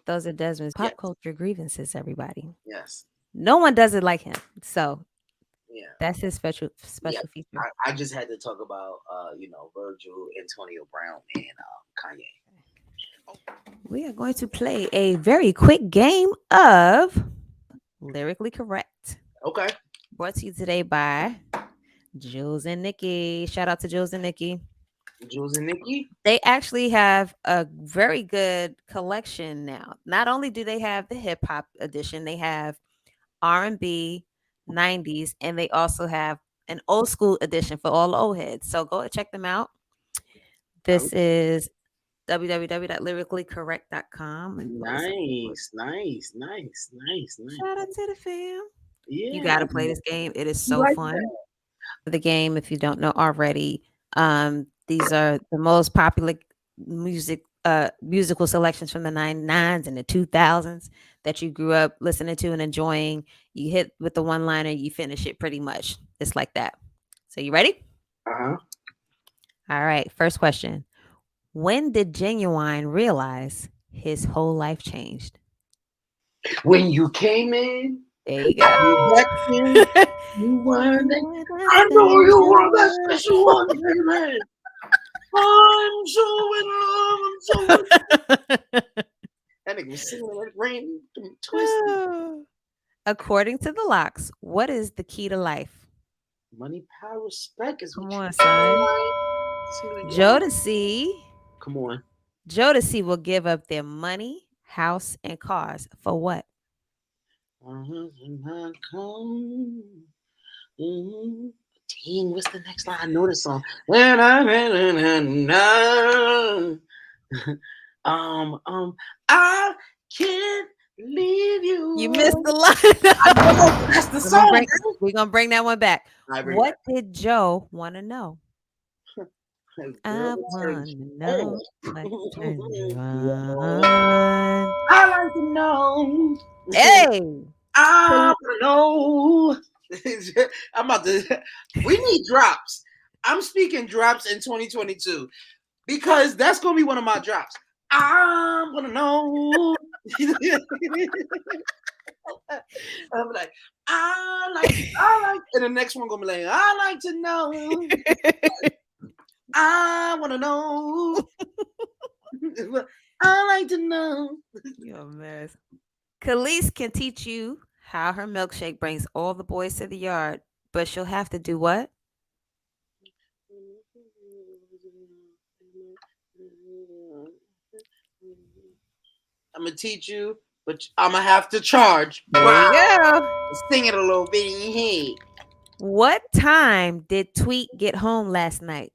Those are Desmond's Yes. pop culture grievances, everybody. Yes. No one does it like him. So Yeah. that's his special Yeah. feature. I just had to talk about Virgil, Antonio Brown, and Kanye. We are going to play a very quick game of Lyrically Correct. Okay. Brought to you today by Jules and Nikki. Shout out to Jules and Nikki. Jules and Nikki. They actually have a very good collection now. Not only do they have the hip hop edition, they have R&B, 90s, and they also have an old school edition for all the old heads. So go and check them out. This is www.lyricallycorrect.com. Nice. Shout out to the fam. Yeah. You got to play this game. It is You so like fun. that? The game, if you don't know already, these are the most popular musical selections from the 99s and the 2000s that you grew up listening to and enjoying. You hit with the one liner, you finish it pretty much. It's like that. So you ready? Uh-huh. All right. First question. When did Genuine realize his whole life changed? When you came in, There you go. you were the, I know you were that special one, baby. I'm so in love. I'm so in love. That nigga was singing that rain twisted. According to the locks, what is the key to life? Money, power, respect is Come what on, you son. like. Jodeci. Come on. Jodeci will give up their money, house, and cars for what? Dang, what's the next line? I know this song. When I can't leave you. You missed the line. I know, that's the song. We're gonna bring that one back. What What did Joe want to know? I want to know what turns you on. I like to know. Hey, I want to know. I'm about to. We need drops. I'm speaking drops in 2022 because that's gonna be one of my drops. I'm gonna know. I'm like, I like, and the next one gonna be like, I like to know. I wanna know. I like to know. you're a mess. Khalees can teach you how her milkshake brings all the boys to the yard, but she'll have to do what? I'm gonna teach you, but I'm gonna have to charge. There you go. Sing it a little bit in your head. What time did Tweet get home last night?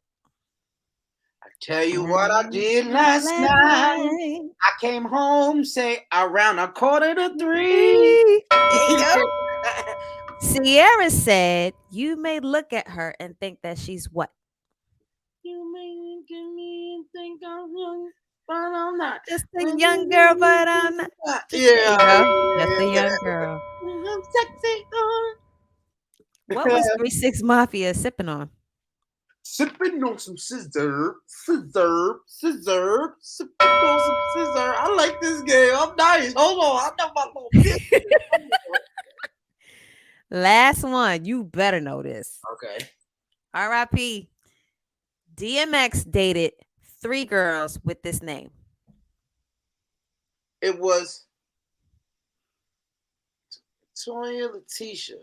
I tell you what I did last night. I came home, say around 2:45. There you go. Sierra said, "You may look at her and think that she's what? You may look at me and think I'm young, but I'm not. Just a young girl, but I'm not." Yeah, Just a young girl. I'm sexy. What was 3-6 Mafia sipping on? Sipping on some scissor. Sipping on some scissor. I like this game. I'm nice. Hold on, I know my little bit. Last one. You better know this. Okay. R.I.P. DMX dated 3 girls with this name. It was Toya, Letitia,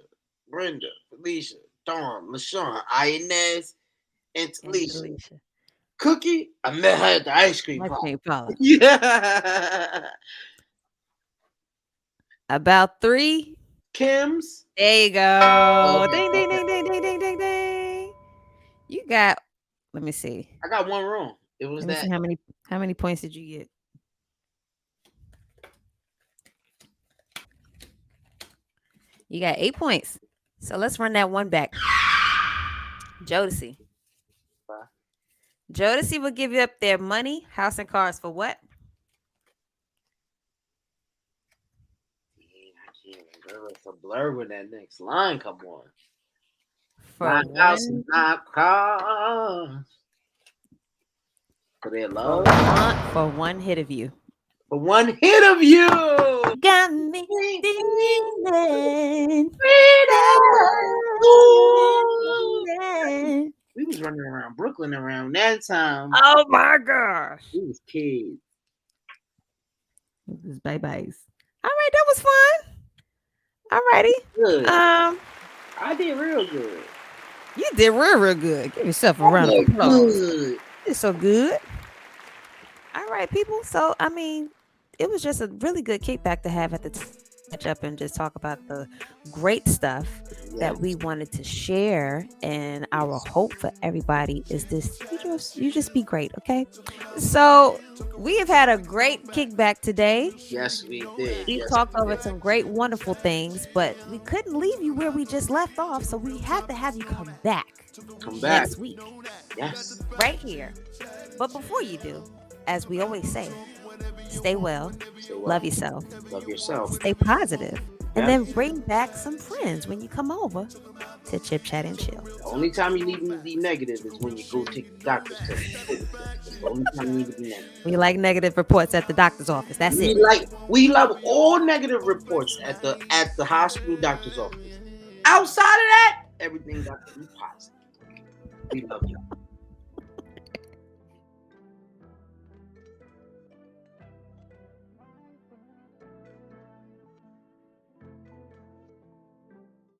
Brenda, Felicia, Dawn, LaShawn, Inez, and Talisha. Cookie, I met her at the ice cream parlor. Yeah. About 3. Kim's. There you go. Ding, ding, ding, ding, ding, ding, ding, ding. You got, let me see. I got one wrong. It was Let me see how many points did you get? You got 8 points. So let's run that one back. Jodeci. Jodeci will give you up their money, house, and cars for what? I can't remember. It's a blur when that next line come on. For my house and my cars. For their love. For one hit of you. For one hit of you. Got me feeling freedom. We was running around Brooklyn around that time. Oh my gosh. We was kids. It was bye-byes. All right, that was fun. All righty. Good. I did real good. You did real good. Give yourself a round of applause. It's so good. All right, people. So, I mean, it was just a really good kickback to have at the catch up and just talk about the great stuff that we wanted to share. And our hope for everybody is this: you just be great, okay? So we have had a great kickback today. Yes, we did. We talked over some great, wonderful things, but we couldn't leave you where we just left off. So we have to have you come back next week. Yes, right here. But before you do, as we always say, stay well, love yourself, stay positive, and then bring back some friends when you come over to Chip Chat and Chill. The only time you need to be negative is when you go take the doctor's test. That's the only time you need to be negative. We like negative reports at the doctor's office. That's it. We love all negative reports at the hospital doctor's office. Outside of that, everything got to be positive. We love you.